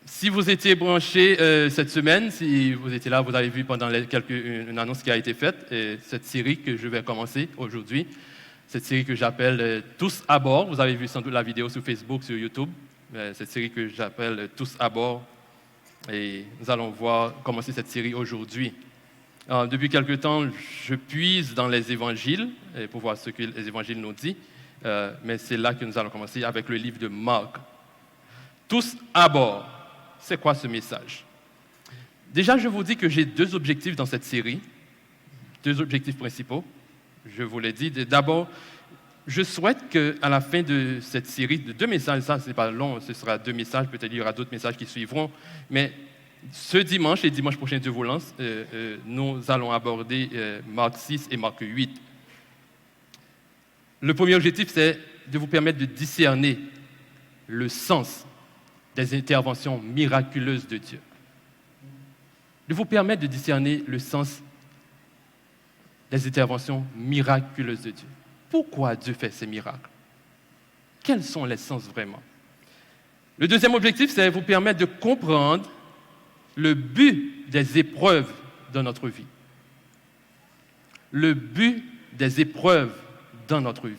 Si vous étiez branchés cette semaine, si vous étiez là, vous avez vu pendant une annonce qui a été faite, cette série que je vais commencer aujourd'hui, cette série que j'appelle Tous à bord. Vous avez vu sans doute la vidéo sur Facebook, sur YouTube, cette série que j'appelle Tous à bord. Et nous allons commencer cette série aujourd'hui. Depuis quelque temps, je puise dans les évangiles pour voir ce que les évangiles nous disent, mais c'est là que nous allons commencer avec le livre de Marc. Tous à bord. C'est quoi ce message? Déjà, je vous dis que j'ai deux objectifs dans cette série, deux objectifs principaux. Je vous l'ai dit. D'abord, je souhaite qu'à la fin de cette série de deux messages, ça c'est pas long, ce sera deux messages, peut-être il y aura d'autres messages qui suivront, mais ce dimanche et dimanche prochain, Dieu vous lance, nous allons aborder Marc 6 et Marc 8. Le premier objectif, c'est de vous permettre de discerner le sens des interventions miraculeuses de Dieu. De vous permettre de discerner le sens des interventions miraculeuses de Dieu. Pourquoi Dieu fait ces miracles? Quels sont les sens vraiment? Le deuxième objectif, c'est de vous permettre de comprendre le but des épreuves dans notre vie. Le but des épreuves dans notre vie.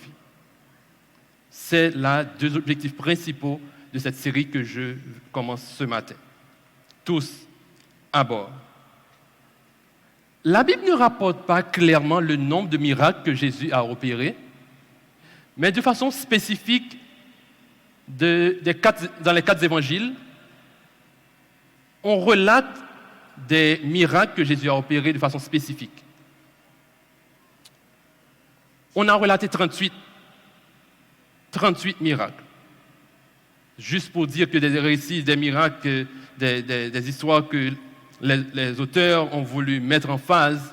C'est là deux objectifs principaux de cette série que je commence ce matin. Tous à bord. La Bible ne rapporte pas clairement le nombre de miracles que Jésus a opérés, mais de façon spécifique, dans les 4 évangiles, on relate des miracles que Jésus a opérés de façon spécifique. On a relaté 38 miracles. Juste pour dire que des récits, des miracles, des histoires que les auteurs ont voulu mettre en phase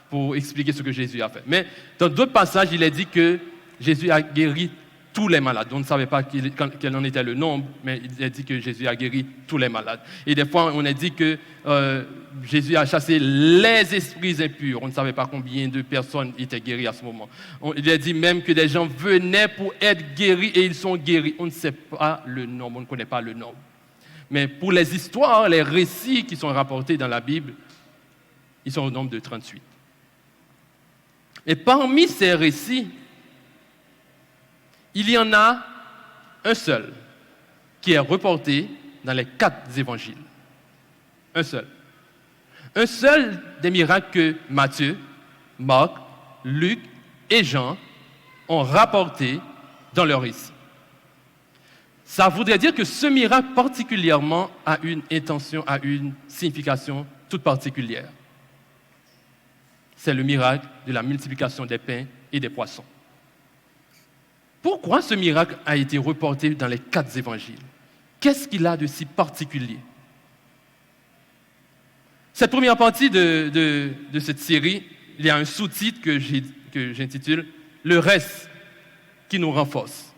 pour expliquer ce que Jésus a fait. Mais dans d'autres passages, il est dit que Jésus a guéri tous les malades. On ne savait pas quel en était le nombre, mais il est dit que Jésus a guéri tous les malades. Et des fois, on a dit que Jésus a chassé les esprits impurs. On ne savait pas combien de personnes étaient guéries à ce moment. Il est dit même que des gens venaient pour être guéris et ils sont guéris. On ne sait pas le nombre, on ne connaît pas le nombre. Mais pour les histoires, les récits qui sont rapportés dans la Bible, ils sont au nombre de 38. Et parmi ces récits, il y en a un seul qui est reporté dans les 4 évangiles. Un seul. Un seul des miracles que Matthieu, Marc, Luc et Jean ont rapporté dans leur récit. Ça voudrait dire que ce miracle particulièrement a une intention, a une signification toute particulière. C'est le miracle de la multiplication des pains et des poissons. Pourquoi ce miracle a été reporté dans les 4 évangiles? Qu'est-ce qu'il a de si particulier? Cette première partie de cette série, il y a un sous-titre que j'intitule « Le reste qui nous renforce ».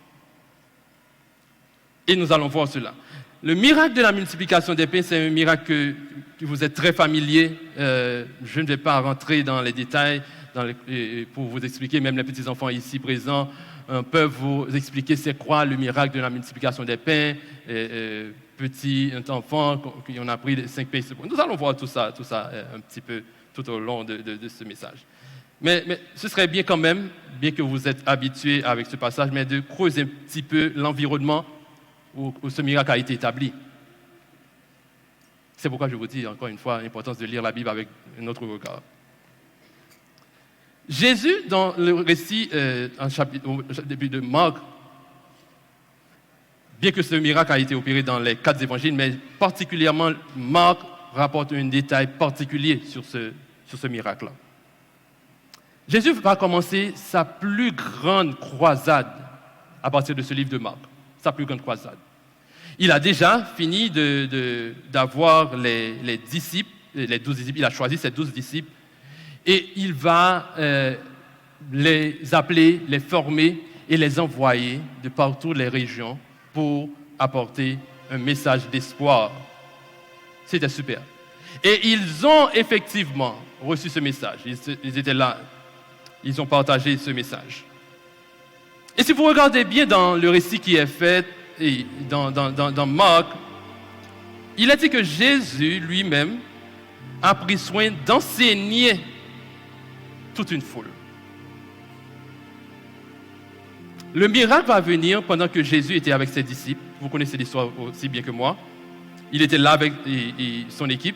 Et nous allons voir cela. Le miracle de la multiplication des pains, c'est un miracle que vous êtes très familier. Je ne vais pas rentrer dans les détails pour vous expliquer, même les petits-enfants ici présents peuvent vous expliquer c'est quoi le miracle de la multiplication des pains. Petit enfant, on a pris 5 pains. Nous allons voir tout ça un petit peu tout au long de ce message. Mais ce serait bien quand même, bien que vous êtes habitués avec ce passage, mais de creuser un petit peu l'environnement où ce miracle a été établi. C'est pourquoi je vous dis encore une fois l'importance de lire la Bible avec un autre regard. Jésus, dans le récit au début de Marc, bien que ce miracle a été opéré dans les 4 évangiles, mais particulièrement Marc rapporte un détail particulier sur ce miracle-là. Jésus va commencer sa plus grande croisade à partir de ce livre de Marc, sa plus grande croisade. Il a déjà fini d'avoir les disciples, les 12 disciples, il a choisi ses 12 disciples, et il va les appeler, les former et les envoyer de partout les régions pour apporter un message d'espoir. C'était super. Et ils ont effectivement reçu ce message. Ils étaient là. Ils ont partagé ce message. Et si vous regardez bien dans le récit qui est fait, et dans Marc, il a dit que Jésus lui-même a pris soin d'enseigner toute une foule. Le miracle va venir pendant que Jésus était avec ses disciples. Vous connaissez l'histoire aussi bien que moi. Il était là avec son équipe.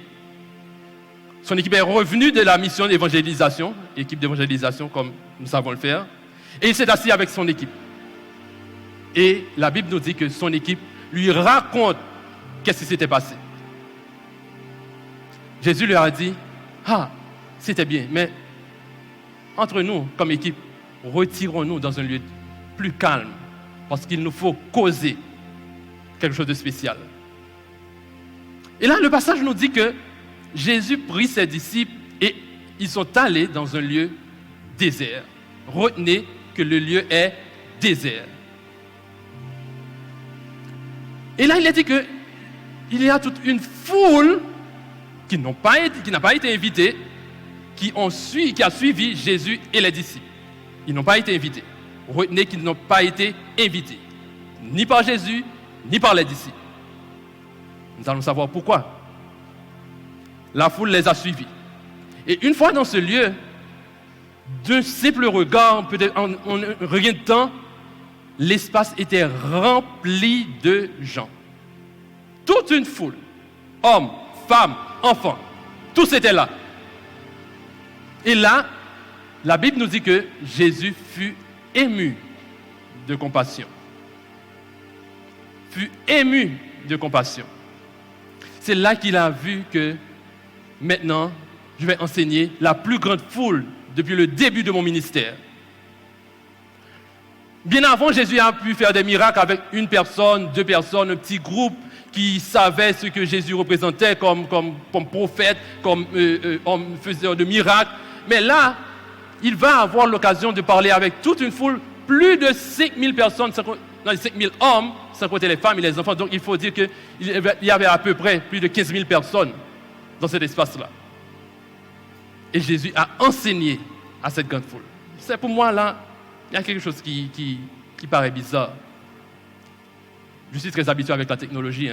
Son équipe est revenue de la mission d'évangélisation, équipe d'évangélisation comme nous savons le faire, et il s'est assis avec son équipe. Et la Bible nous dit que son équipe lui raconte qu'est-ce qui s'était passé. Jésus leur a dit, c'était bien, mais entre nous, comme équipe, retirons-nous dans un lieu plus calme, parce qu'il nous faut causer quelque chose de spécial. Et là, le passage nous dit que Jésus prit ses disciples et ils sont allés dans un lieu désert. Retenez que le lieu est désert. Et là, il a dit qu'il y a toute une foule qui n'a pas été invitée, qui a suivi Jésus et les disciples. Ils n'ont pas été invités. Retenez qu'ils n'ont pas été invités, ni par Jésus, ni par les disciples. Nous allons savoir pourquoi. La foule les a suivis. Et une fois dans ce lieu, d'un simple regard, peut-être en rien de temps, l'espace était rempli de gens. Toute une foule, hommes, femmes, enfants, tous étaient là. Et là, la Bible nous dit que Jésus fut ému de compassion. Fut ému de compassion. C'est là qu'il a vu que maintenant, je vais enseigner la plus grande foule depuis le début de mon ministère. Bien avant, Jésus a pu faire des miracles avec une personne, deux personnes, un petit groupe qui savait ce que Jésus représentait comme prophète, comme homme faiseur de miracles. Mais là, il va avoir l'occasion de parler avec toute une foule, plus de 5000 personnes, 5000 hommes, sans compter les femmes et les enfants. Donc il faut dire qu'il y avait à peu près plus de 15 000 personnes dans cet espace-là. Et Jésus a enseigné à cette grande foule. C'est pour moi, là, il y a quelque chose qui paraît bizarre. Je suis très habitué avec la technologie.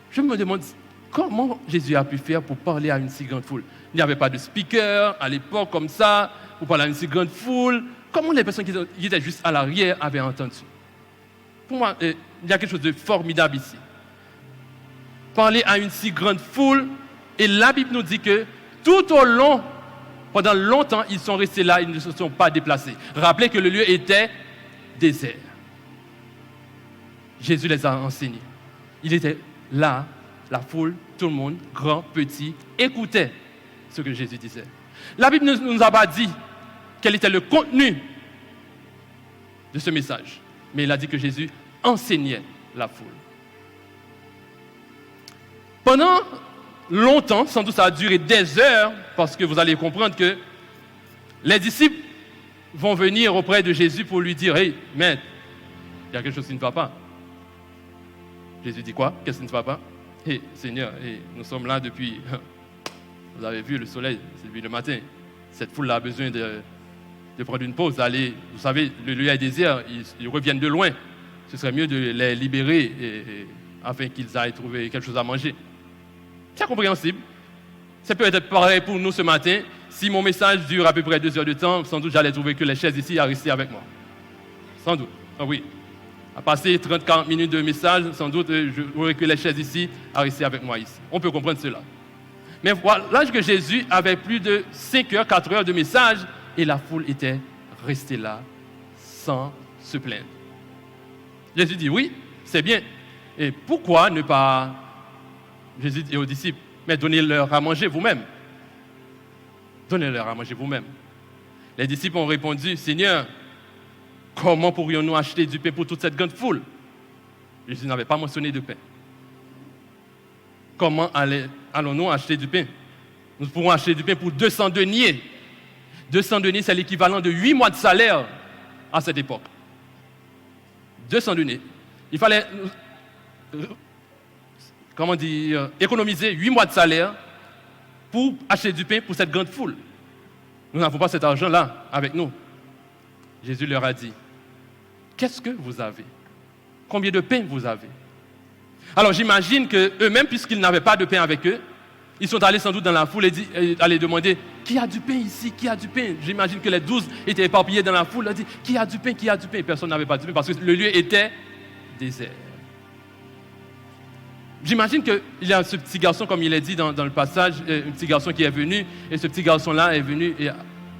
Je me demande comment Jésus a pu faire pour parler à une si grande foule. Il n'y avait pas de speaker à l'époque comme ça, pour parler à une si grande foule. Comment les personnes qui étaient juste à l'arrière avaient entendu? Pour moi, il y a quelque chose de formidable ici. Parler à une si grande foule, et la Bible nous dit que tout au long, pendant longtemps, ils sont restés là, ils ne se sont pas déplacés. Rappelez que le lieu était désert. Jésus les a enseignés. Il était là, la foule, tout le monde, grand, petit, écoutait ce que Jésus disait. La Bible ne nous a pas dit quel était le contenu de ce message, mais il a dit que Jésus enseignait la foule. Pendant longtemps, sans doute ça a duré des heures, parce que vous allez comprendre que les disciples vont venir auprès de Jésus pour lui dire « Hey, maître, il y a quelque chose qui ne va pas. » Jésus dit quoi? Qu'est-ce qui ne va pas? « Hey, Seigneur, nous sommes là depuis... Vous avez vu le soleil, c'est depuis le matin. Cette foule-là a besoin de prendre une pause, d'aller... Vous savez, le lieu est désert, ils reviennent de loin. Ce serait mieux de les libérer afin qu'ils aillent trouver quelque chose à manger. » C'est compréhensible. C'est peut-être pareil pour nous ce matin. Si mon message dure à peu près 2 heures de temps, sans doute j'allais trouver que les chaises ici à rester avec moi. Sans doute. Ah oui. À passer 30-40 minutes de message, sans doute j'aurais que les chaises ici à rester avec moi ici. On peut comprendre cela. Mais voilà que Jésus avait plus de 5 heures, 4 heures de message et la foule était restée là sans se plaindre. Jésus dit oui, c'est bien. Et pourquoi ne pas... Jésus dit aux disciples, mais donnez-leur à manger vous-même. Donnez-leur à manger vous-même. Les disciples ont répondu, Seigneur, comment pourrions-nous acheter du pain pour toute cette grande foule? Jésus n'avait pas mentionné de pain. Comment allons-nous acheter du pain? Nous pourrons acheter du pain pour 200 deniers. 200 deniers, c'est l'équivalent de 8 mois de salaire à cette époque. 200 deniers. Il fallait... économiser 8 mois de salaire pour acheter du pain pour cette grande foule. Nous n'avons pas cet argent-là avec nous. Jésus leur a dit, qu'est-ce que vous avez? Combien de pain vous avez? Alors j'imagine qu'eux-mêmes, puisqu'ils n'avaient pas de pain avec eux, ils sont allés sans doute dans la foule et allaient demander « Qui a du pain ici? Qui a du pain ?» J'imagine que les 12 étaient éparpillés dans la foule. Ils ont dit « Qui a du pain? Qui a du pain ?» Personne n'avait pas de pain parce que le lieu était désert. J'imagine qu'il y a ce petit garçon, comme il est dit dans le passage, un petit garçon qui est venu, et ce petit garçon-là est venu, et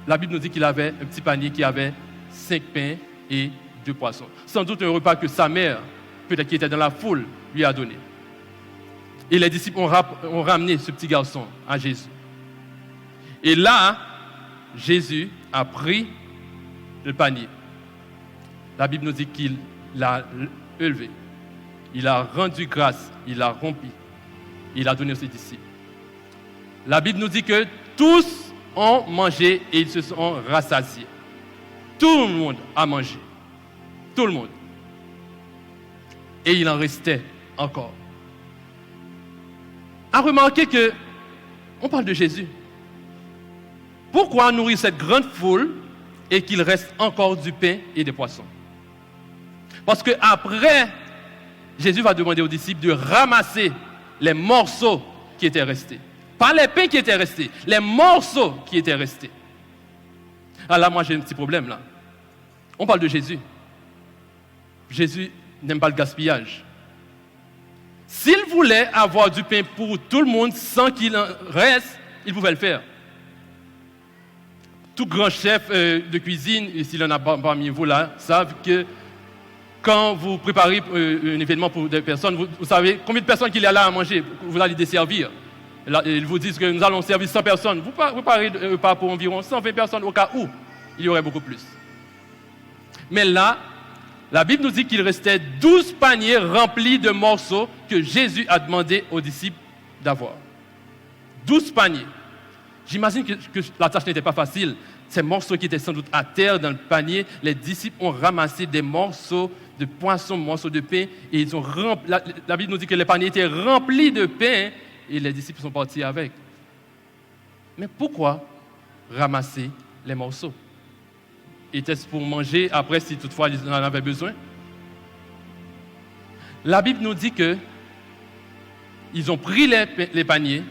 la Bible nous dit qu'il avait un petit panier qui avait 5 pains et 2 poissons. Sans doute un repas que sa mère, peut-être qui était dans la foule, lui a donné. Et les disciples ont ramené ce petit garçon à Jésus. Et là, Jésus a pris le panier. La Bible nous dit qu'il l'a élevé. Il a rendu grâce, il l'a rompu. Il a donné à ses disciples. La Bible nous dit que tous ont mangé et ils se sont rassasiés. Tout le monde a mangé. Tout le monde. Et il en restait encore. À remarquer que, on parle de Jésus. Pourquoi nourrir cette grande foule et qu'il reste encore du pain et des poissons? Parce qu'après, Jésus va demander aux disciples de ramasser les morceaux qui étaient restés. Pas les pains qui étaient restés, les morceaux qui étaient restés. Ah là, moi j'ai un petit problème là. On parle de Jésus. Jésus n'aime pas le gaspillage. S'il voulait avoir du pain pour tout le monde sans qu'il en reste, il pouvait le faire. Tout grand chef de cuisine, et s'il en a parmi vous là, savent que quand vous préparez un événement pour des personnes, vous savez combien de personnes qu'il y a là à manger, vous allez desservir. Là, ils vous disent que nous allons servir 100 personnes. Vous préparez un repas pour environ 120 personnes au cas où il y aurait beaucoup plus. Mais là, la Bible nous dit qu'il restait 12 paniers remplis de morceaux que Jésus a demandé aux disciples d'avoir. 12 paniers. J'imagine que la tâche n'était pas facile. Ces morceaux qui étaient sans doute à terre dans le panier, les disciples ont ramassé des morceaux de poisson, morceaux de pain, et ils ont rempli. La Bible nous dit que les paniers étaient remplis de pain, et les disciples sont partis avec. Mais pourquoi ramasser les morceaux? Était-ce pour manger après si toutefois ils en avaient besoin? La Bible nous dit que ils ont pris les paniers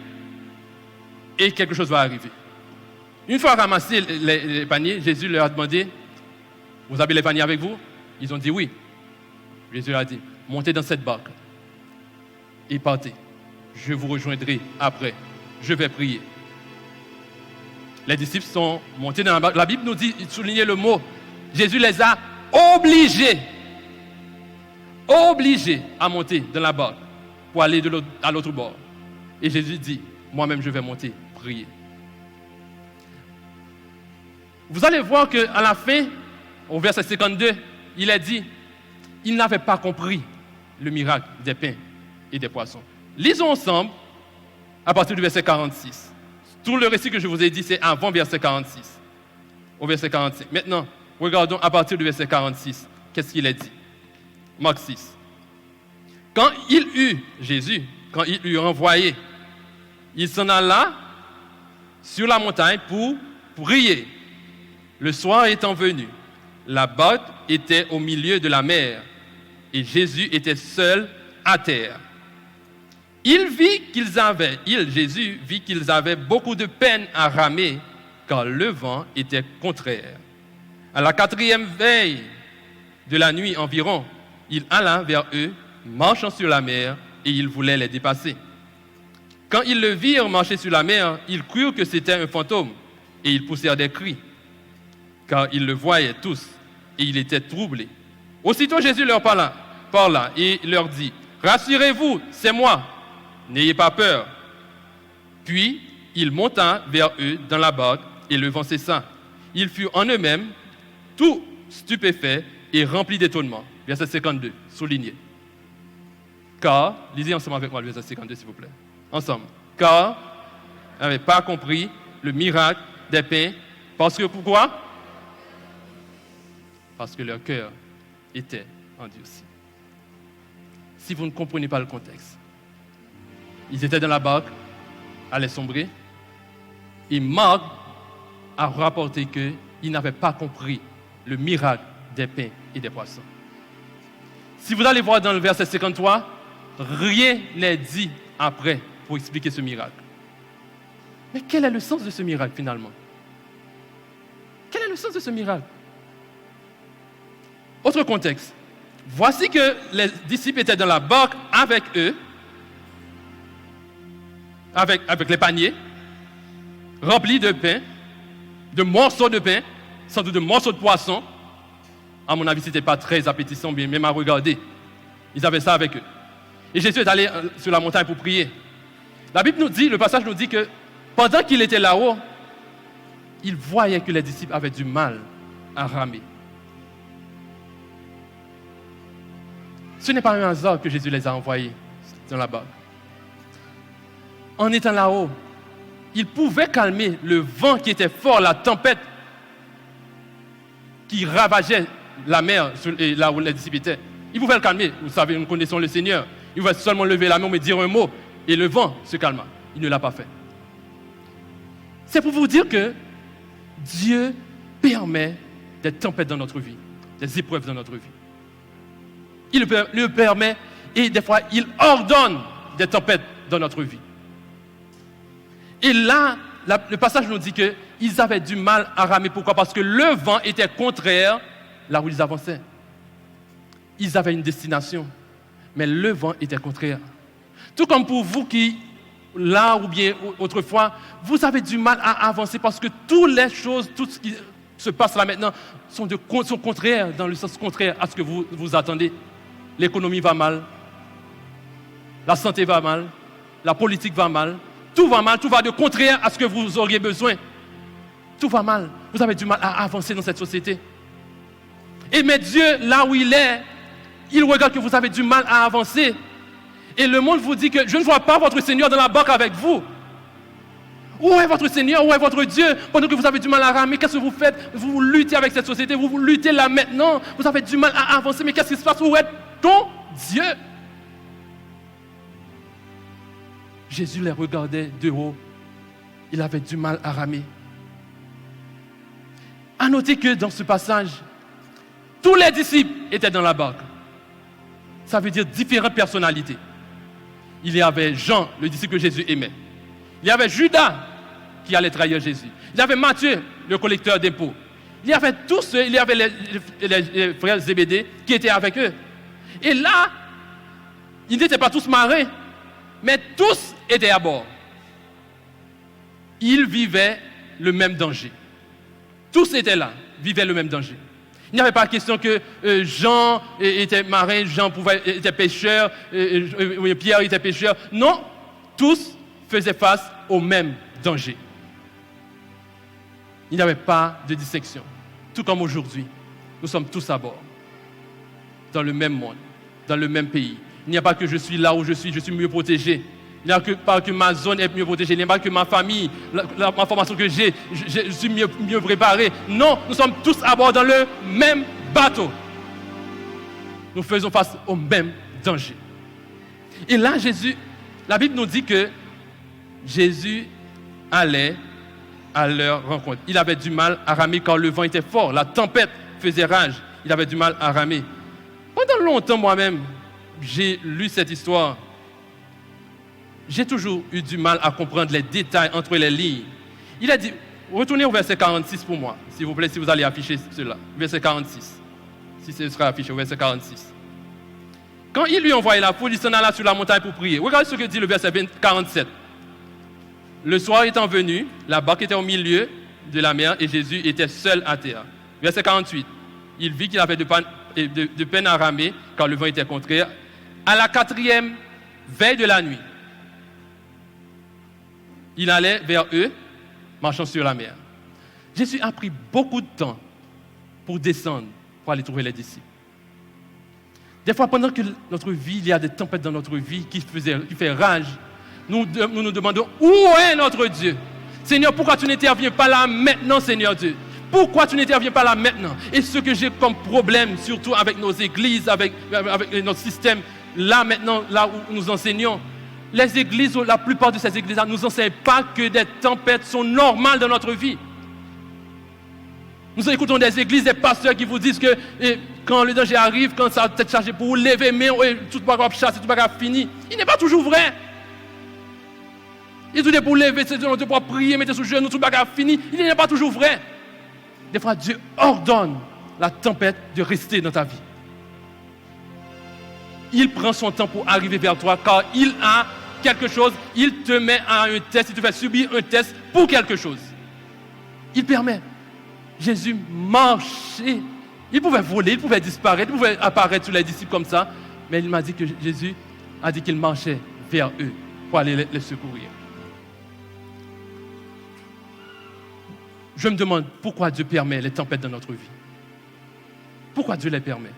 et quelque chose va arriver. Une fois ramassés les paniers, Jésus leur a demandé, vous avez les paniers avec vous? Ils ont dit oui. Jésus leur a dit, montez dans cette barque et partez. Je vous rejoindrai après. Je vais prier. Les disciples sont montés dans la barque. La Bible nous dit, soulignez le mot, Jésus les a obligés à monter dans la barque pour aller à l'autre bord. Et Jésus dit, moi-même je vais monter, prier. Vous allez voir qu'à la fin, au verset 52, il est dit, ils n'avaient pas compris le miracle des pains et des poissons. Lisons ensemble à partir du verset 46. Tout le récit que je vous ai dit, c'est avant verset 46, au verset 45. Maintenant, regardons à partir du verset 46, qu'est-ce qu'il est dit. Marc 6. Jésus eut envoyé, il s'en alla sur la montagne pour prier. Le soir étant venu, la barque était au milieu de la mer et Jésus était seul à terre. Jésus vit qu'ils avaient beaucoup de peine à ramer car le vent était contraire. À la 4e veille de la nuit environ, il alla vers eux, marchant sur la mer, et il voulait les dépasser. Quand ils le virent marcher sur la mer, ils crurent que c'était un fantôme, et ils poussèrent des cris, car ils le voyaient tous, et il était troublé. Aussitôt Jésus leur parla et leur dit, « Rassurez-vous, c'est moi. N'ayez pas peur. » Puis, il monta vers eux dans la barque et le vent cessa. Ils furent en eux-mêmes tout stupéfaits et remplis d'étonnement. Verset 52, souligné. Car, lisez ensemble avec moi le verset 52 s'il vous plaît. Ensemble. Car, ils n'avaient pas compris le miracle des pains. Parce que pourquoi? Parce que leur cœur était endurci. Si vous ne comprenez pas le contexte, ils étaient dans la barque, allaient sombrer, et Marc a rapporté qu'ils n'avaient pas compris le miracle des pains et des poissons. Si vous allez voir dans le verset 53, rien n'est dit après pour expliquer ce miracle. Mais quel est le sens de ce miracle finalement? Quel est le sens de ce miracle? Autre contexte. Voici que les disciples étaient dans la barque avec eux, avec les paniers, remplis de pain, de morceaux de pain, sans doute de morceaux de poisson. À mon avis, ce n'était pas très appétissant, bien même à regarder. Ils avaient ça avec eux. Et Jésus est allé sur la montagne pour prier. La Bible nous dit, le passage nous dit que pendant qu'il était là-haut, il voyait que les disciples avaient du mal à ramer. Ce n'est pas un hasard que Jésus les a envoyés dans la barque. En étant là-haut, il pouvait calmer le vent qui était fort, la tempête qui ravageait la mer là où les disciples étaient. Il pouvait le calmer. Vous savez, nous connaissons le Seigneur. Il pouvait seulement lever la main, mais dire un mot, et le vent se calma. Il ne l'a pas fait. C'est pour vous dire que Dieu permet des tempêtes dans notre vie, des épreuves dans notre vie. Il le permet et des fois, il ordonne des tempêtes dans notre vie. Et là, le passage nous dit qu'ils avaient du mal à ramer. Pourquoi? Parce que le vent était contraire là où ils avançaient. Ils avaient une destination, mais le vent était contraire. Tout comme pour vous qui, là ou bien autrefois, vous avez du mal à avancer parce que toutes les choses, tout ce qui se passe là maintenant sont contraires, dans le sens contraire à ce que vous attendez. L'économie va mal, la santé va mal, la politique va mal, tout va de contraire à ce que vous auriez besoin. Tout va mal, vous avez du mal à avancer dans cette société. Mais Dieu, là où il est, il regarde que vous avez du mal à avancer. Et le monde vous dit que je ne vois pas votre Seigneur dans la barque avec vous. Où est votre Seigneur? Où est votre Dieu? Pendant que vous avez du mal à ramer, qu'est-ce que vous faites? Vous luttez avec cette société, vous luttez là maintenant, vous avez du mal à avancer, mais qu'est-ce qui se passe? Où est ton Dieu? Jésus les regardait de haut. Il avait du mal à ramer. À noter que dans ce passage, tous les disciples étaient dans la barque. Ça veut dire différentes personnalités. Il y avait Jean, le disciple que Jésus aimait. Il y avait Judas qui allait trahir Jésus. Il y avait Matthieu, le collecteur d'impôts. Il y avait tous ceux, il y avait les frères Zébédée qui étaient avec eux. Et là, ils n'étaient pas tous marins, mais tous étaient à bord. Ils vivaient le même danger. Tous étaient là, vivaient le même danger. Il n'y avait pas question que Jean était marin, Jean était pêcheur, Pierre était pêcheur. Non, tous faisaient face au même danger. Il n'y avait pas de distinction. Tout comme aujourd'hui, nous sommes tous à bord, dans le même monde, dans le même pays. Il n'y a pas que je suis là où je suis mieux protégé. Il n'y a pas que ma zone est mieux protégée. Il n'y a pas que ma famille, la formation que j'ai, je suis mieux préparé. Non, nous sommes tous à bord dans le même bateau. Nous faisons face au même danger. Et là, la Bible nous dit que Jésus allait à leur rencontre. Il avait du mal à ramer car le vent était fort. La tempête faisait rage. Il avait du mal à ramer. Pendant longtemps, moi-même, j'ai lu cette histoire. J'ai toujours eu du mal à comprendre les détails entre les lignes. Il a dit, retournez au verset 46 pour moi, s'il vous plaît, si vous allez afficher cela. Verset 46. Si ce sera affiché au verset 46. Quand il lui envoyait la foule, il s'en alla sur la montagne pour prier. Regardez ce que dit le verset 47. Le soir étant venu, la barque était au milieu de la mer et Jésus était seul à terre. Verset 48. Il vit qu'il avait de peine à ramer car le vent était contraire. À la 4e veille de la nuit, il allait vers eux, marchant sur la mer. Jésus a pris beaucoup de temps pour descendre, pour aller trouver les disciples. Des fois, pendant que notre vie, il y a des tempêtes dans notre vie qui fait rage, nous nous demandons où est notre Dieu? Seigneur, pourquoi tu n'interviens pas là maintenant, Seigneur Dieu? Pourquoi tu n'interviens pas là maintenant? Et ce que j'ai comme problème, surtout avec nos églises, avec notre système, là maintenant, là où nous enseignons, les églises, la plupart de ces églises-là, ne nous enseignent pas que des tempêtes sont normales dans notre vie. Nous écoutons des églises, des pasteurs qui vous disent que quand le danger arrive, quand ça va être chargé pour vous lever, mais tout le bagage chasse, tout le bagage fini. Il n'est pas toujours vrai. Il dit pour lever, c'est pour prier, mettre sous genou, tout le bagage fini. Il n'est pas toujours vrai. Des fois, Dieu ordonne la tempête de rester dans ta vie. Il prend son temps pour arriver vers toi, car il a quelque chose, il te met à un test, il te fait subir un test pour quelque chose. Il permet. Jésus marchait. Il pouvait voler, il pouvait disparaître, il pouvait apparaître sur les disciples comme ça, mais il m'a dit que Jésus a dit qu'il marchait vers eux pour aller les secourir. Je me demande pourquoi Dieu permet les tempêtes dans notre vie. Pourquoi Dieu les permet?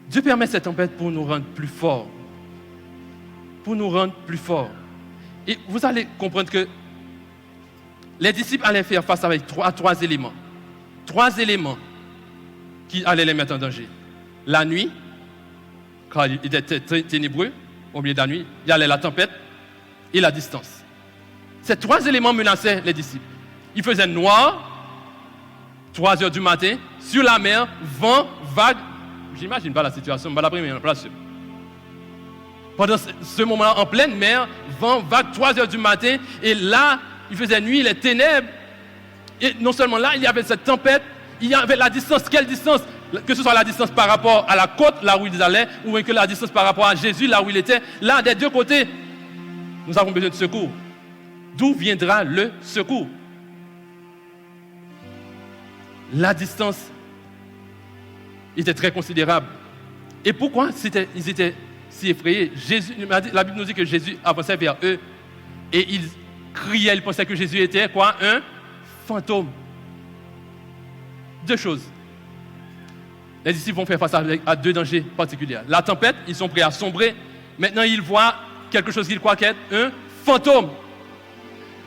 Dieu permet ces tempêtes pour nous rendre plus forts. Pour nous rendre plus forts. Et vous allez comprendre que les disciples allaient faire face avec trois éléments. Trois éléments qui allaient les mettre en danger. La nuit, quand il était ténébreux, au milieu de la nuit, il y avait la tempête et la distance. Ces trois éléments menaçaient les disciples. Il faisait noir, 3 heures du matin, sur la mer, vent, vague. J'imagine pas la situation, mais la première place. Pendant ce moment-là, en pleine mer, vent, vague, 3 heures du matin, et là, il faisait nuit, les ténèbres. Et non seulement là, il y avait cette tempête, il y avait la distance. Quelle distance? Que ce soit la distance par rapport à la côte, là où ils allaient, ou que la distance par rapport à Jésus, là où il était. Là, des deux côtés, nous avons besoin de secours. D'où viendra le secours? La distance était très considérable. Et pourquoi ils étaient si effrayés? La Bible nous dit que Jésus avançait vers eux et ils criaient, ils pensaient que Jésus était quoi? Un fantôme. Deux choses. Les disciples vont faire face à deux dangers particuliers. La tempête, ils sont prêts à sombrer. Maintenant, ils voient quelque chose qu'ils croient qu'être un fantôme.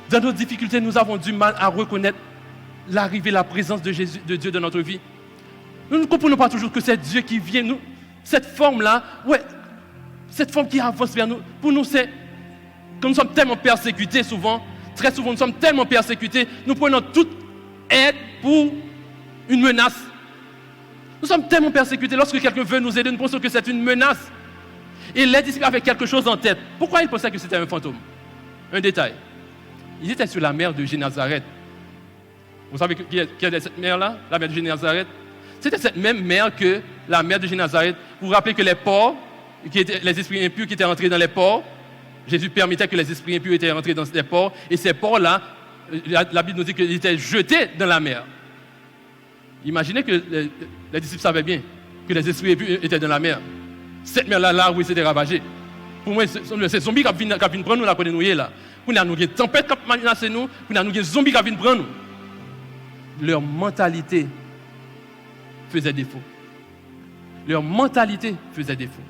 Dans nos difficultés, nous avons du mal à reconnaître l'arrivée, la présence de Jésus, de Dieu dans notre vie. Nous ne comprenons pas toujours que c'est Dieu qui vient nous. Cette forme-là, cette forme qui avance vers nous, pour nous, c'est comme nous sommes tellement persécutés souvent, très souvent nous sommes tellement persécutés, nous prenons toute aide pour une menace. Nous sommes tellement persécutés, lorsque quelqu'un veut nous aider, nous pensons que c'est une menace. Et les disciples avaient quelque chose en tête. Pourquoi ils pensaient que c'était un fantôme? Un détail. Ils étaient sur la mer de Génézareth. Vous savez qui est cette mer-là? La mer de Génézareth. C'était cette même mer que la mer de Génézareth. Vous vous rappelez que les porcs, les esprits impurs qui étaient rentrés dans les porcs, Jésus permettait que les esprits impurs étaient rentrés dans les porcs, et ces porcs-là, la Bible nous dit qu'ils étaient jetés dans la mer. Imaginez que les disciples savaient bien que les esprits impurs étaient dans la mer. Cette mer-là, là où ils s'étaient ravagés. Pour moi, c'est zombies qui viennent prendre nous, là, qu'on est là. Nous avons une tempête qui menace nous, nous avons des zombies qui viennent prendre nous. Leur mentalité faisait défaut. Leur mentalité faisait défaut.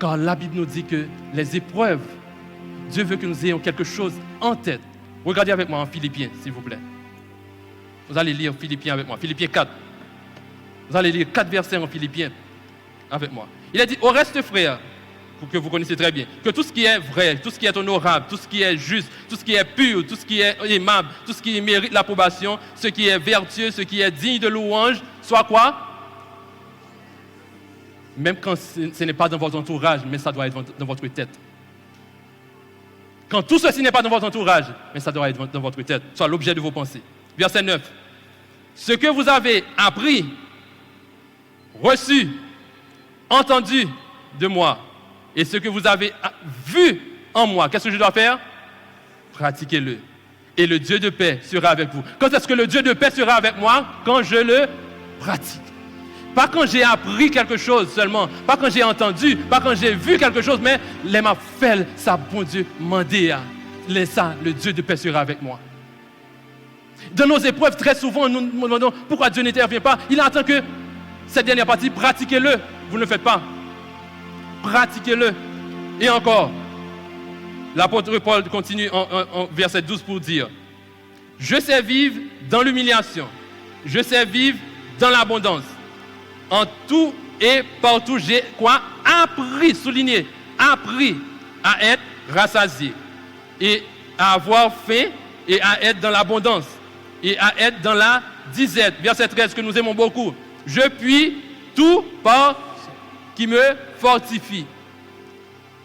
Car la Bible nous dit que les épreuves, Dieu veut que nous ayons quelque chose en tête. Regardez avec moi en Philippiens, s'il vous plaît. Vous allez lire Philippiens avec moi. Philippiens 4. Vous allez lire 4 versets en Philippiens avec moi. Il a dit, au reste, frères, que vous connaissez très bien, que tout ce qui est vrai, tout ce qui est honorable, tout ce qui est juste, tout ce qui est pur, tout ce qui est aimable, tout ce qui mérite l'approbation, ce qui est vertueux, ce qui est digne de louange, soit quoi? Même quand ce n'est pas dans votre entourage, mais ça doit être dans votre tête. Quand tout ceci n'est pas dans votre entourage, mais ça doit être dans votre tête, soit l'objet de vos pensées. Verset 9. Ce que vous avez appris, reçu, entendu de moi, et ce que vous avez vu en moi, qu'est-ce que je dois faire? Pratiquez-le. Et le Dieu de paix sera avec vous. Quand est-ce que le Dieu de paix sera avec moi? Quand je le pratique. Pas quand j'ai appris quelque chose seulement, pas quand j'ai entendu, pas quand j'ai vu quelque chose, mais les m'a fait ça, bon Dieu, mandé à ça, le Dieu de paix sera avec moi. Dans nos épreuves, très souvent, nous nous demandons pourquoi Dieu n'intervient pas. Il attend que cette dernière partie, pratiquez-le. Vous ne le faites pas. Pratiquez-le. Et encore, l'apôtre Paul continue en verset 12 pour dire, je sais vivre dans l'humiliation, je sais vivre dans l'abondance. En tout et partout, j'ai quoi? Appris, souligné, appris à être rassasié et à avoir faim et à être dans l'abondance. et à être dans la disette. Verset 13 que nous aimons beaucoup. Je puis tout par qui me fortifie.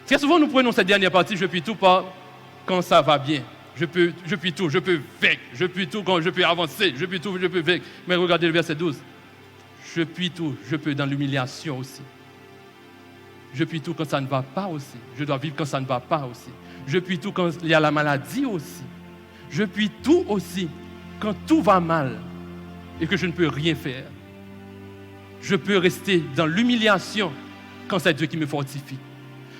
Très souvent, nous prenons cette dernière partie, je puis tout par quand ça va bien. Je puis tout, je peux vaincre. Je puis tout quand je peux avancer. Je puis tout, je peux vaincre. Mais regardez le verset 12. Je puis tout, je peux dans l'humiliation aussi. Je puis tout quand ça ne va pas aussi. Je dois vivre quand ça ne va pas aussi. Je puis tout quand il y a la maladie aussi. Je puis tout aussi quand tout va mal et que je ne peux rien faire. Je peux rester dans l'humiliation quand c'est Dieu qui me fortifie.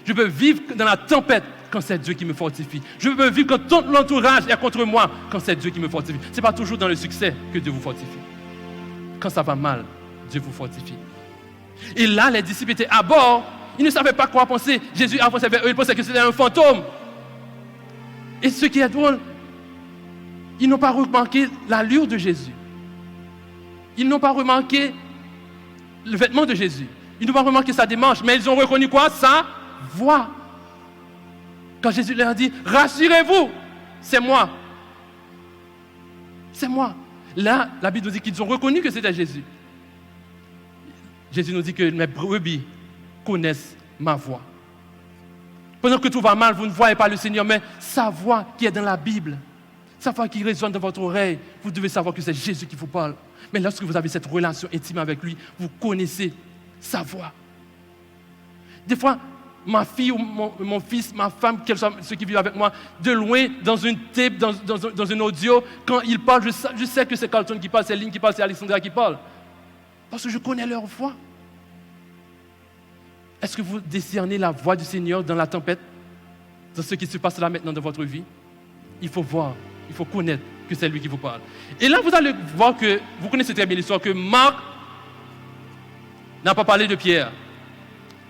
Je peux vivre dans la tempête quand c'est Dieu qui me fortifie. Je peux vivre quand tout l'entourage est contre moi quand c'est Dieu qui me fortifie. Ce n'est pas toujours dans le succès que Dieu vous fortifie. Quand ça va mal, Dieu vous fortifie. Et là, les disciples étaient à bord. Ils ne savaient pas quoi penser. Jésus avançait vers eux. Ils pensaient que c'était un fantôme. Et ce qui est drôle, ils n'ont pas remarqué l'allure de Jésus. Ils n'ont pas remarqué le vêtement de Jésus. Ils n'ont pas remarqué sa démarche. Mais ils ont reconnu quoi? Sa voix. Quand Jésus leur dit, rassurez-vous, c'est moi. C'est moi. Là, la Bible nous dit qu'ils ont reconnu que c'était Jésus. Jésus nous dit que mes brebis connaissent ma voix. Pendant que tout va mal, vous ne voyez pas le Seigneur, mais sa voix qui est dans la Bible, sa voix qui résonne dans votre oreille, vous devez savoir que c'est Jésus qui vous parle. Mais lorsque vous avez cette relation intime avec lui, vous connaissez sa voix. Des fois, ma fille ou mon fils, ma femme, quels soient ceux qui vivent avec moi, de loin, dans une tape, dans un audio, quand ils parlent, je sais que c'est Carlton qui parle, c'est Lynn qui parle, c'est Alexandra qui parle. Parce que je connais leur voix. Est-ce que vous discernez la voix du Seigneur dans la tempête, dans ce qui se passe là maintenant dans votre vie? Il faut voir, il faut connaître que c'est lui qui vous parle. Et là, vous allez voir que, vous connaissez très bien l'histoire, que Marc n'a pas parlé de Pierre.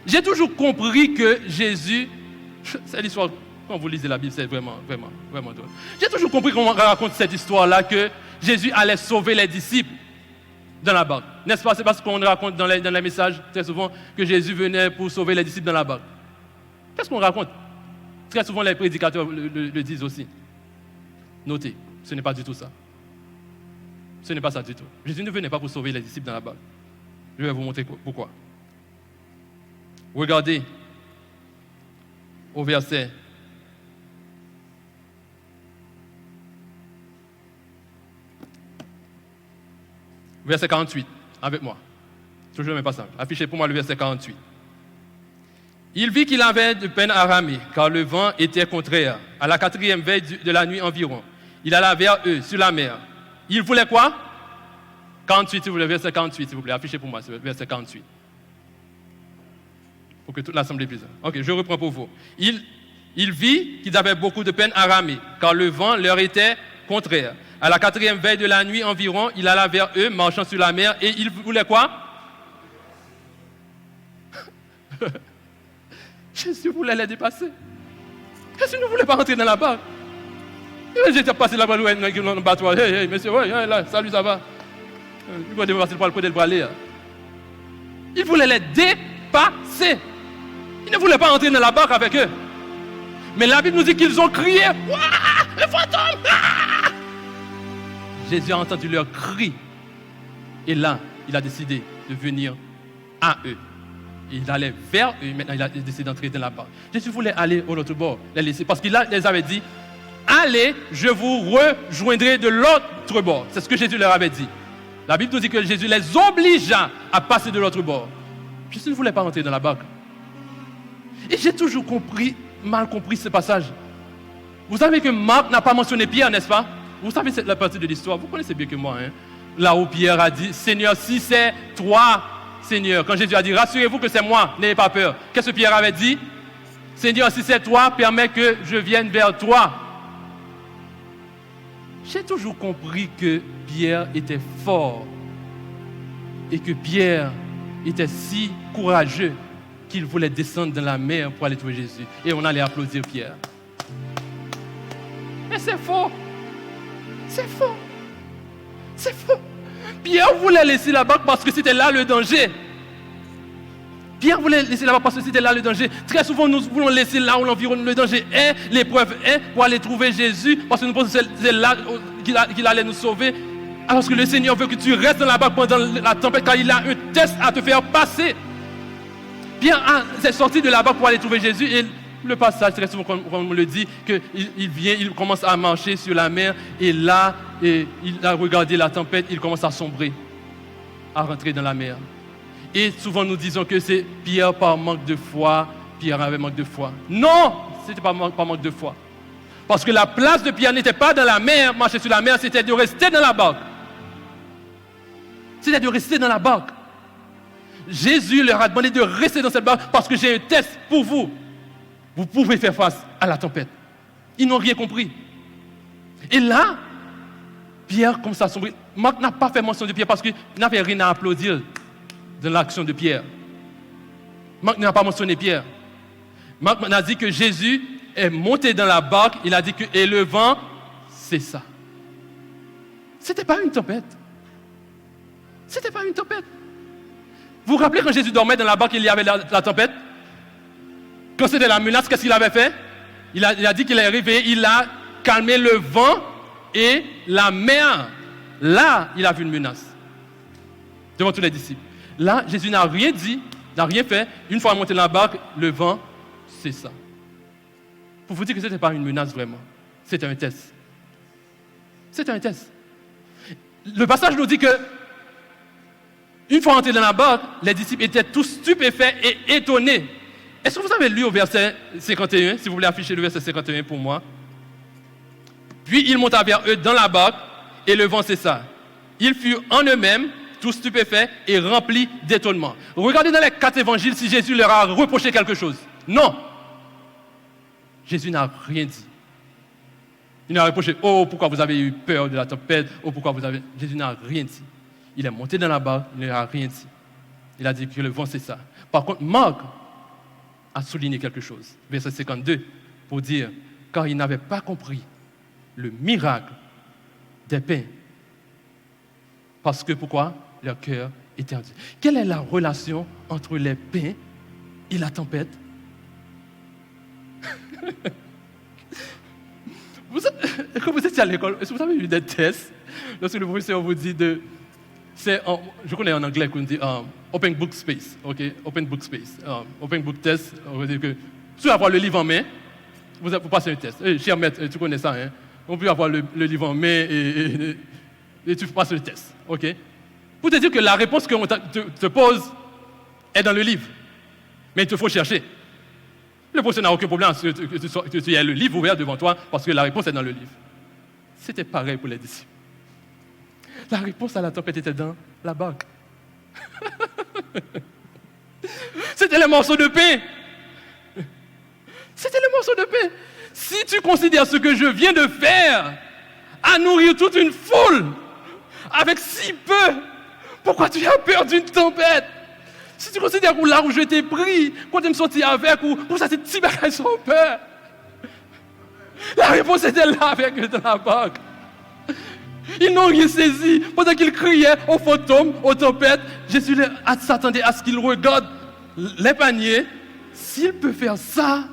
J'ai toujours compris que Jésus, c'est l'histoire, quand vous lisez la Bible, c'est vraiment, vraiment, vraiment drôle. J'ai toujours compris qu'on raconte cette histoire-là, que Jésus allait sauver les disciples dans la barque. N'est-ce pas? C'est parce qu'on raconte dans les messages très souvent que Jésus venait pour sauver les disciples dans la barque. Qu'est-ce qu'on raconte? Très souvent, les prédicateurs le disent aussi. Notez, ce n'est pas du tout ça. Ce n'est pas ça du tout. Jésus ne venait pas pour sauver les disciples dans la barque. Je vais vous montrer pourquoi. Regardez au verset 48, avec moi. Toujours le même passage. Affichez pour moi le verset 48. Il vit qu'il avait de peine à ramer, car le vent était contraire. À la 4e veille de la nuit environ, il alla vers eux, sur la mer. Il voulait quoi? 48, s'il vous plaît, verset 48, s'il vous plaît. Affichez pour moi, verset 48. Pour que toute l'assemblée puisse. Ok, je reprends pour vous. Il vit qu'ils avaient beaucoup de peine à ramer, car le vent leur était contraire. À la 4e veille de la nuit environ, il alla vers eux, marchant sur la mer, et il voulait quoi? Jésus voulait les dépasser. Jésus ne voulait pas rentrer dans la barque. J'étais passé là-bas, dans le bateau. Hey, monsieur, ouais, là, salut, ça va? Il va dépasser le côté de braler. Il voulait les dépasser. Il ne voulait pas entrer dans la barque avec eux. Mais la Bible nous dit qu'ils ont crié. Ouah, le fantôme! Ah! Jésus a entendu leur cri. Et là, il a décidé de venir à eux. Il allait vers eux. Maintenant, il a décidé d'entrer dans la barque. Jésus voulait aller au l'autre bord, les laisser. Parce qu'il les avait dit, allez, je vous rejoindrai de l'autre bord. C'est ce que Jésus leur avait dit. La Bible nous dit que Jésus les obligea à passer de l'autre bord. Jésus ne voulait pas entrer dans la barque. Et j'ai toujours mal compris ce passage. Vous savez que Marc n'a pas mentionné Pierre, n'est-ce pas? Vous savez la partie de l'histoire, vous connaissez bien que moi. Hein? Là où Pierre a dit, Seigneur, si c'est toi, Seigneur. Quand Jésus a dit, rassurez-vous que c'est moi, n'ayez pas peur. Qu'est-ce que Pierre avait dit? Seigneur, si c'est toi, permets que je vienne vers toi. J'ai toujours compris que Pierre était fort et que Pierre était si courageux qu'il voulait descendre dans la mer pour aller trouver Jésus. Et on allait applaudir Pierre. Mais c'est faux. C'est faux. C'est faux. Pierre voulait laisser la barque parce que c'était là le danger. Pierre voulait laisser là-bas parce que c'était là le danger. Très souvent, nous voulons laisser là où l'environnement, le danger est, l'épreuve est, pour aller trouver Jésus, parce que nous pensons que c'est là qu'il allait nous sauver. Alors que le Seigneur veut que tu restes dans la barque pendant la tempête, car il a un test à te faire passer. Pierre s'est sorti de la barque pour aller trouver Jésus, et le passage, très souvent, comme on le dit, qu'il vient, il commence à marcher sur la mer, et là, il a regardé la tempête, il commence à sombrer, à rentrer dans la mer. Et souvent nous disons que c'est Pierre par manque de foi, Pierre avait manque de foi. Non, ce n'était pas manque de foi. Parce que la place de Pierre n'était pas dans la mer, marcher sur la mer, c'était de rester dans la barque. C'était de rester dans la barque. Jésus leur a demandé de rester dans cette barque parce que j'ai un test pour vous. Vous pouvez faire face à la tempête. Ils n'ont rien compris. Et là, Pierre commence à sombrer. Marc n'a pas fait mention de Pierre parce qu'il n'avait rien à applaudir dans l'action de Pierre. Marc n'a pas mentionné Pierre. Marc a dit que Jésus est monté dans la barque. Il a dit que et le vent cessa. Ce n'était pas une tempête. Ce n'était pas une tempête. Vous vous rappelez quand Jésus dormait dans la barque, il y avait la tempête? Quand c'était la menace, qu'est-ce qu'il avait fait? Il a dit qu'il est arrivé, il a calmé le vent et la mer. Là, il a vu une menace devant tous les disciples. Là, Jésus n'a rien dit, n'a rien fait. Une fois monté dans la barque, le vent, c'est ça. Pour vous dire que ce n'était pas une menace vraiment. C'était un test. C'était un test. Le passage nous dit que une fois entrés dans la barque, les disciples étaient tous stupéfaits et étonnés. Est-ce que vous avez lu au verset 51, si vous voulez afficher le verset 51 pour moi? Puis il monta vers eux dans la barque et le vent cessa. Ils furent en eux-mêmes tous stupéfaits et remplis d'étonnement. Regardez dans les 4 évangiles si Jésus leur a reproché quelque chose. Non. Jésus n'a rien dit. Il n'a reproché, oh, pourquoi vous avez eu peur de la tempête, oh, pourquoi vous avez... Jésus n'a rien dit. Il est monté dans la barque, il n'a rien dit. Il a dit que le vent, c'est ça. Par contre, Marc a souligné quelque chose, verset 52, pour dire, car ils n'avaient pas compris le miracle des pains. Parce que, pourquoi? Leur cœur était endurci. Quelle est la relation entre les pains et la tempête? Quand vous étiez à l'école, est-ce que vous avez eu des tests lorsque le professeur vous dit je connais en anglais qu'on dit open book space, ok? Open book space, open book test. On veut dire que si vous avez le livre en main, vous passez un test. Cher maître, tu connais ça, hein? On peut avoir le livre en main et tu passes le test, ok? Pour te dire que la réponse qu'on te pose est dans le livre, mais il te faut chercher. Le professeur n'a aucun problème que tu aies le livre ouvert devant toi parce que la réponse est dans le livre. C'était pareil pour les disciples. La réponse à la tempête était dans la barque. C'était les morceaux de pain. C'était les morceaux de pain. Si tu considères ce que je viens de faire, à nourrir toute une foule, avec si peu, pourquoi tu as peur d'une tempête? Si tu considères que là où je t'ai pris, quand tu me sortis avec, ou pour ça, ces petits bagages sont peur. La réponse était là avec eux dans la barque. Ils n'ont rien saisi. Pendant qu'ils criaient aux fantômes, aux tempêtes, Jésus s'attendait à ce qu'ils regardent les paniers. S'il peut faire ça,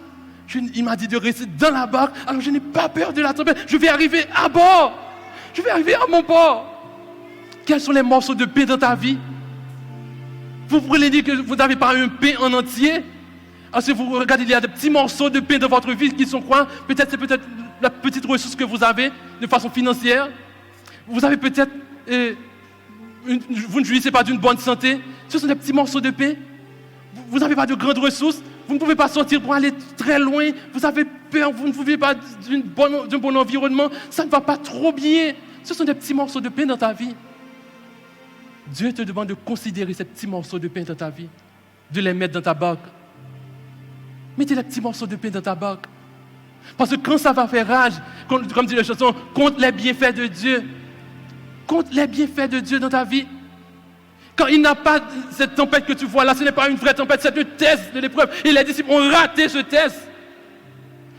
il m'a dit de rester dans la barque, alors je n'ai pas peur de la tempête. Je vais arriver à bord. Je vais arriver à mon port. Quels sont les morceaux de pain dans ta vie? Vous pourriez dire que vous n'avez pas un pain en entier. Alors si vous regardez, il y a des petits morceaux de pain dans votre vie qui sont quoi? Peut-être c'est la petite ressource que vous avez de façon financière. Vous avez peut-être, vous ne jouissez pas d'une bonne santé. Ce sont des petits morceaux de pain. Vous n'avez pas de grandes ressources. Vous ne pouvez pas sortir pour aller très loin. Vous avez peur, vous ne pouvez pas d'un bon environnement. Ça ne va pas trop bien. Ce sont des petits morceaux de pain dans ta vie. Dieu te demande de considérer ces petits morceaux de pain dans ta vie, de les mettre dans ta barque. Mettez les petits morceaux de pain dans ta barque. Parce que quand ça va faire rage, comme dit la chanson, compte les bienfaits de Dieu. Compte les bienfaits de Dieu dans ta vie. Quand il n'a pas cette tempête que tu vois là, ce n'est pas une vraie tempête, c'est le test de l'épreuve. Et les disciples ont raté ce test.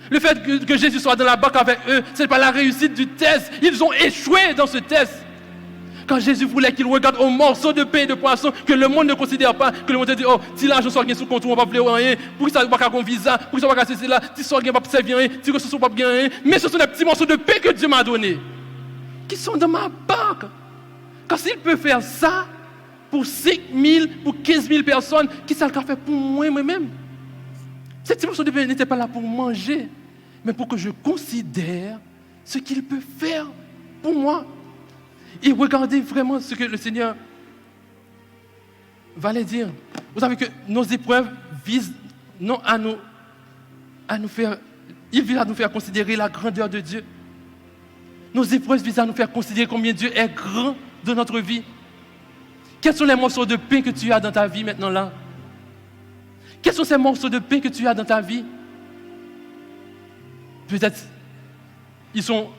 Le fait que Jésus soit dans la barque avec eux, ce n'est pas la réussite du test. Ils ont échoué dans ce test. Quand Jésus voulait qu'il regarde au morceau de pain et de poisson que le monde ne considère pas, que le monde dit, oh, si l'argent sort bien sous compte, on va pas faire rien, pour que ça ne va pas avoir un visa, pour que ça ne va pas ceci là, si sort bien, pas servir rien, si ressources pas bien rien, mais ce sont des petits morceaux de pain que Dieu m'a donné, qui sont dans ma barque. Quand s'il peut faire ça, pour 5 000, pour 15 000 personnes, qui ça le fait pour moi-même? Ces petits morceaux de pain n'étaient pas là pour manger, mais pour que je considère ce qu'il peut faire pour moi. Et regardez vraiment ce que le Seigneur va les dire. Vous savez que nos épreuves visent non à nous faire, ils visent à nous faire considérer la grandeur de Dieu. Nos épreuves visent à nous faire considérer combien Dieu est grand dans notre vie. Quels sont les morceaux de pain que tu as dans ta vie maintenant là? Quels sont ces morceaux de pain que tu as dans ta vie? Peut-être, ils sont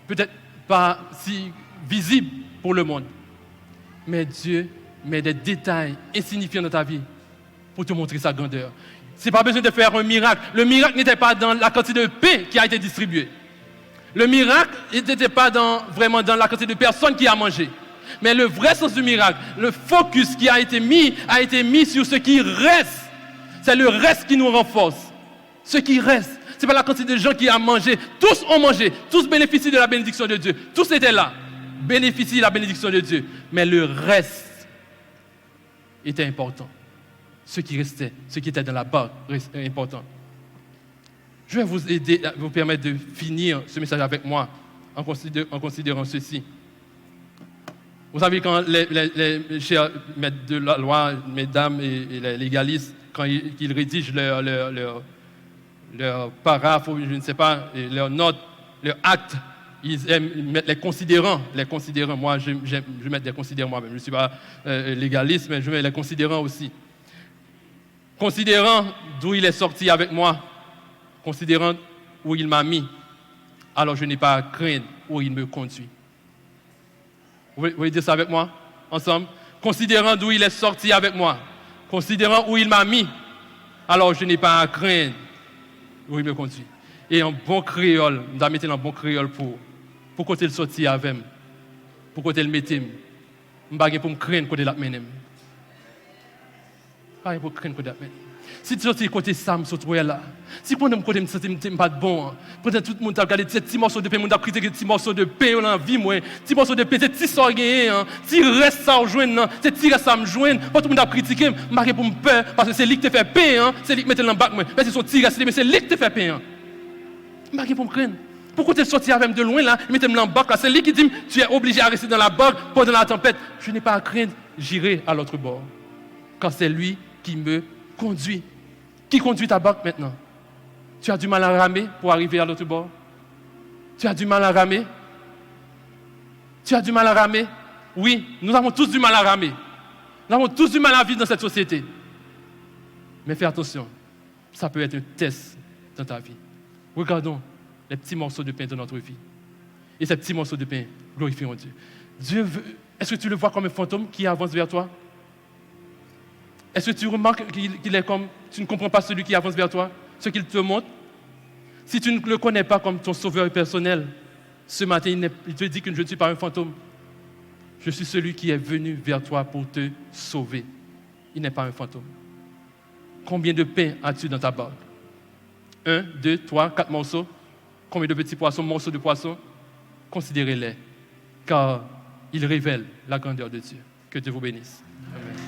peut-être pas si visibles pour le monde. Mais Dieu met des détails insignifiants dans ta vie pour te montrer sa grandeur. Ce n'est pas besoin de faire un miracle. Le miracle n'était pas dans la quantité de pain qui a été distribuée. Le miracle n'était pas vraiment dans la quantité de personnes qui a mangé. Mais le vrai sens du miracle, le focus qui a été mis sur ce qui reste. C'est le reste qui nous renforce. Ce qui reste. Ce n'est pas la quantité de gens qui ont mangé. Tous ont mangé. Tous bénéficient de la bénédiction de Dieu. Tous étaient là. Bénéficient de la bénédiction de Dieu. Mais le reste était important. Ce qui restait, ce qui était dans la barque, est important. Je vais vous aider, vous permettre de finir ce message avec moi en considérant ceci. Vous savez, quand les chers maîtres de la loi, mesdames et les légalistes, quand ils rédigent leur paraphe, ou je ne sais pas, leurs notes, leurs actes, ils aiment mettre les considérants. Moi, je mets des considérants moi-même. Je ne suis pas légaliste, mais je mets les considérants aussi. Considérant d'où il est sorti avec moi, considérant où il m'a mis, alors je n'ai pas à craindre où il me conduit. Vous voulez dire ça avec moi, ensemble? Considérant d'où il est sorti avec moi, considérant où il m'a mis, alors je n'ai pas à craindre où il me conduit. Et en bon créole, je dois mettre en bon créole pour côté le sortir avec moi, pour côté le mettre, je ne vais pas pour me craindre côté la menem. Pas pour craindre côté la menem. Si tu sortis côté Sam, surtout là. Si pendant que côté me sentais pas bon, pendant tout le monde a regardé ces petits morceaux de pain, monde a critiqué petits morceaux de pain dans la vie moi, petits morceaux de pain, c'est petit sort gagné, si reste ça joindre, c'est petit reste ça me joindre, pas tout le monde a critiqué, marqué pour me peur parce que c'est lui qui te fait pain, c'est lui qui mettait dans le bac moi. Mais c'est son petit reste, mais c'est lui qui te fait pain. Marqué pour me craindre. Pourquoi tu es sorti avec de loin là, il mettait dans le bac là, c'est lui qui dit tu es obligé à rester dans la barque pendant la tempête. Je n'ai pas à craindre, j'irai à l'autre bord. Quand c'est lui qui me conduit. Qui conduit ta barque maintenant? Tu as du mal à ramer pour arriver à l'autre bord? Tu as du mal à ramer? Tu as du mal à ramer? Oui, nous avons tous du mal à ramer. Nous avons tous du mal à vivre dans cette société. Mais fais attention, ça peut être un test dans ta vie. Regardons les petits morceaux de pain de notre vie. Et ces petits morceaux de pain glorifient Dieu. Dieu veut, est-ce que tu le vois comme un fantôme qui avance vers toi? Est-ce que tu remarques qu'il est comme, tu ne comprends pas celui qui avance vers toi, ce qu'il te montre? Si tu ne le connais pas comme ton sauveur personnel, ce matin, il te dit que je ne suis pas un fantôme. Je suis celui qui est venu vers toi pour te sauver. Il n'est pas un fantôme. Combien de pain as-tu dans ta barque? 1, 2, 3, 4 morceaux. Combien de petits poissons, morceaux de poissons? Considérez-les, car ils révèlent la grandeur de Dieu. Que Dieu vous bénisse. Amen.